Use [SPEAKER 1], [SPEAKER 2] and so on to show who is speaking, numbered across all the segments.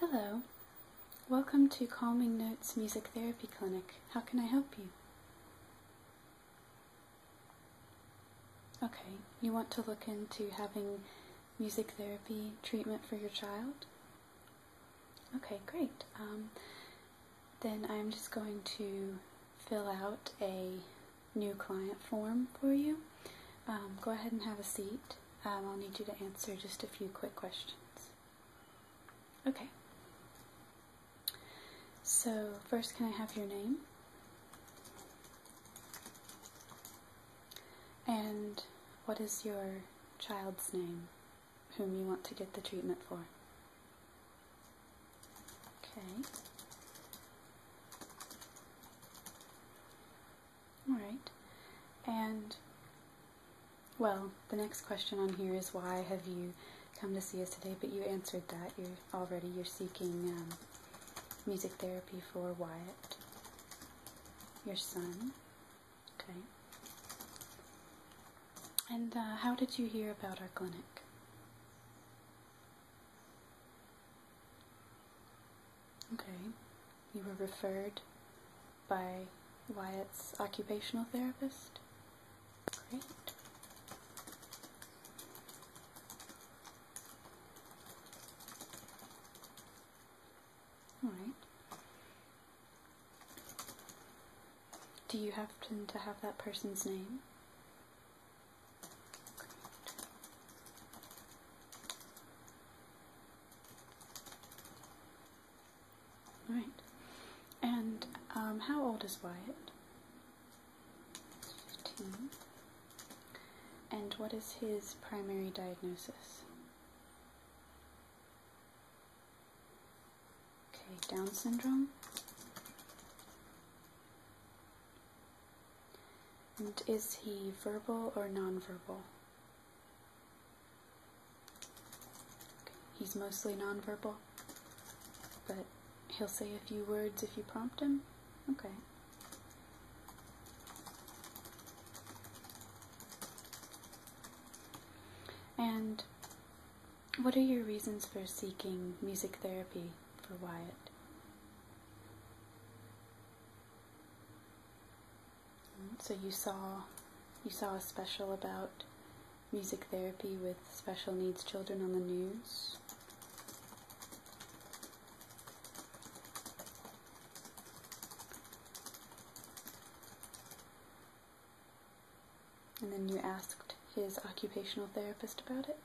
[SPEAKER 1] Hello, welcome to Calming Notes Music Therapy Clinic. How can I help you? Okay, you want to look into having music therapy treatment for your child? Okay, great. Then I'm just going to fill out a new client form for you. Go ahead and have a seat. I'll need you to answer just a few quick questions. Okay. So first, can I have your name? And what is your child's name, whom you want to get the treatment for? Okay. Alright. And, well, the next question on here is why have you come to see us today, but you answered that. You're seeking music therapy for Wyatt, your son. Okay. And how did you hear about our clinic? Okay. You were referred by Wyatt's occupational therapist? Great. Alright. Do you happen to have that person's name? Great. Alright. And how old is Wyatt? 15. And what is his primary diagnosis? Okay, Down syndrome. And is he verbal or nonverbal? Okay, he's mostly nonverbal, but he'll say a few words if you prompt him? Okay. And what are your reasons for seeking music therapy for Wyatt? So you saw a special about music therapy with special needs children on the news. And then you asked his occupational therapist about it?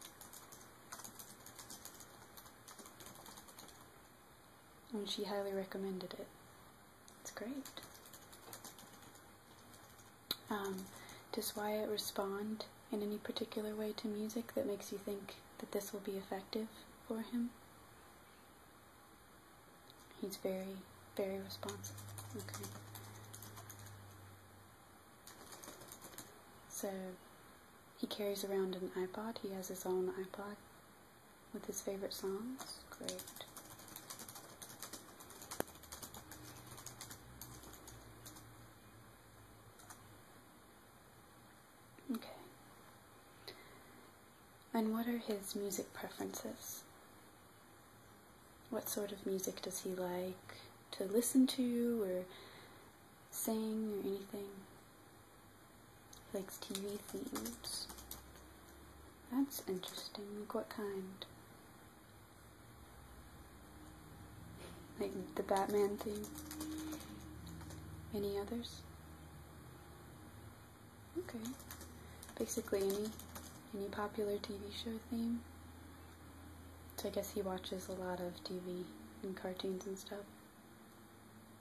[SPEAKER 1] And she highly recommended it. That's great. Does Wyatt respond in any particular way to music that makes you think that this will be effective for him? He's very, very responsive. Okay. So, he carries around an iPod. He has his own iPod with his favorite songs. Great. Okay. And what are his music preferences? What sort of music does he like to listen to or sing or anything? He likes TV themes. That's interesting. Like what kind? Like the Batman theme? Any others? Okay. Basically any popular TV show theme. So I guess he watches a lot of TV and cartoons and stuff.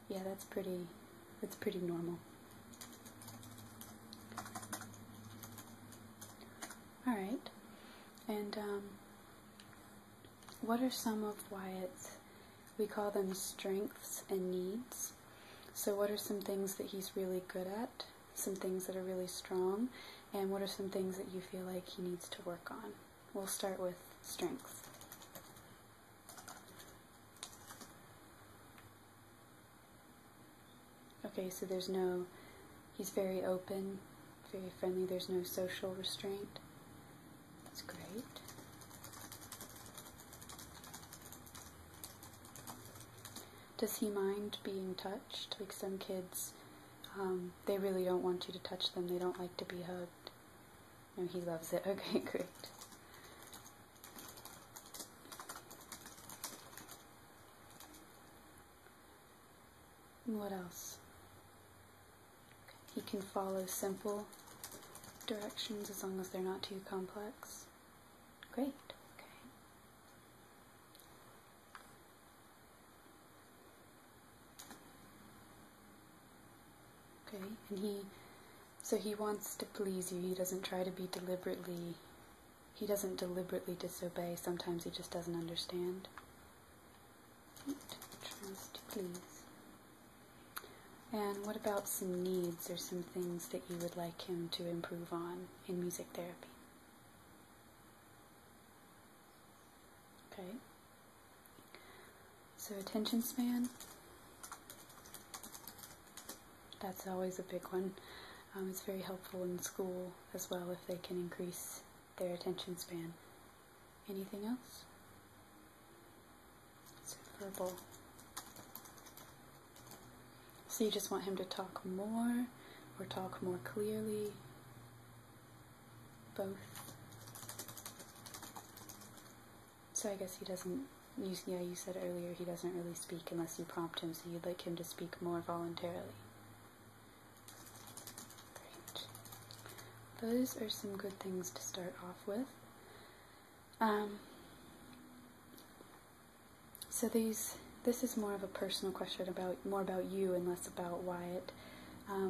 [SPEAKER 1] Yeah, that's pretty normal. Alright. And what are some of Wyatt's, we call them strengths and needs. So what are some things that he's really good at? Some things that are really strong, and what are some things that you feel like he needs to work on? We'll start with strengths. Okay, so he's very open, very friendly, there's no social restraint. That's great. Does he mind being touched? Like some kids, they really don't want you to touch them. They don't like to be hugged. No, he loves it. Okay, great. And what else? He can follow simple directions as long as they're not too complex. Great. Okay, and he wants to please you. He doesn't try to be he doesn't deliberately disobey. Sometimes he just doesn't understand. Tries to please. And what about some needs or some things that you would like him to improve on in music therapy? Okay. So attention span. That's always a big one. It's very helpful in school as well if they can increase their attention span. Anything else? So verbal. So you just want him to talk more or talk more clearly? Both. So I guess he doesn't, you said earlier he doesn't really speak unless you prompt him, so you'd like him to speak more voluntarily. Those are some good things to start off with. So this is more of a personal question more about you and less about Wyatt.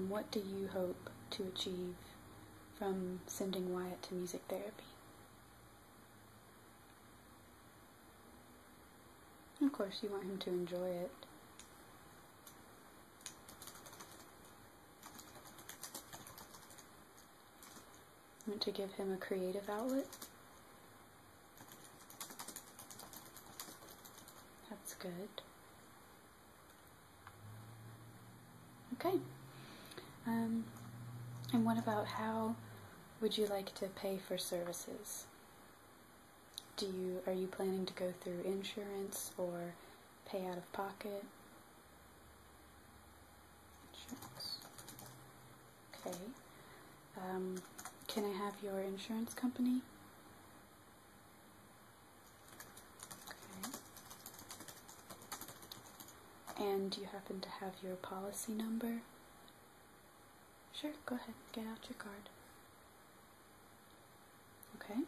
[SPEAKER 1] What do you hope to achieve from sending Wyatt to music therapy? Of course, you want him to enjoy it. You want to give him a creative outlet? That's good. Okay. And what about how would you like to pay for services? Are you planning to go through insurance or pay out of pocket? Insurance. Okay. Can I have your insurance company? Okay. And do you happen to have your policy number? Sure, go ahead, get out your card. Okay.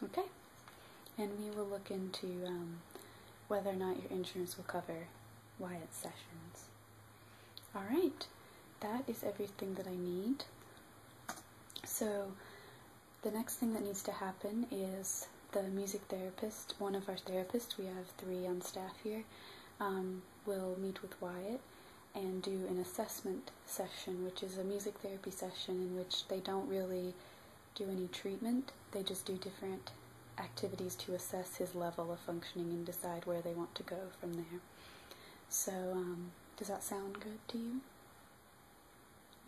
[SPEAKER 1] Okay. And we will look into whether or not your insurance will cover Wyatt's sessions. Alright, that is everything that I need. So the next thing that needs to happen is the music therapist, one of our therapists, we have 3 on staff here, will meet with Wyatt and do an assessment session, which is a music therapy session in which they don't really do any treatment, they just do different activities to assess his level of functioning and decide where they want to go from there. So, does that sound good to you?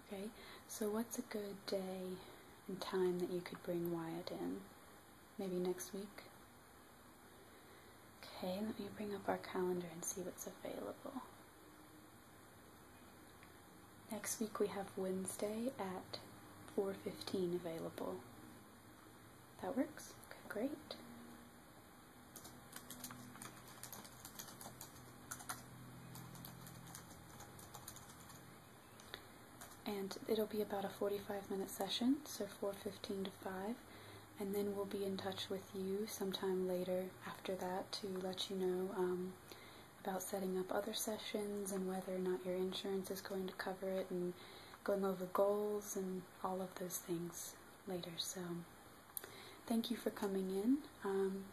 [SPEAKER 1] Okay, so what's a good day and time that you could bring Wyatt in? Maybe next week? Okay, let me bring up our calendar and see what's available. Next week we have Wednesday at 4:15 available. That works? Okay, great. And it'll be about a 45-minute session, so 4:15 to 5, and then we'll be in touch with you sometime later after that to let you know about setting up other sessions and whether or not your insurance is going to cover it and going over goals and all of those things later. So thank you for coming in.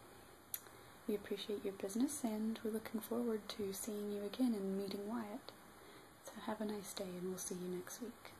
[SPEAKER 1] We appreciate your business and we're looking forward to seeing you again and meeting Wyatt. So have a nice day and we'll see you next week.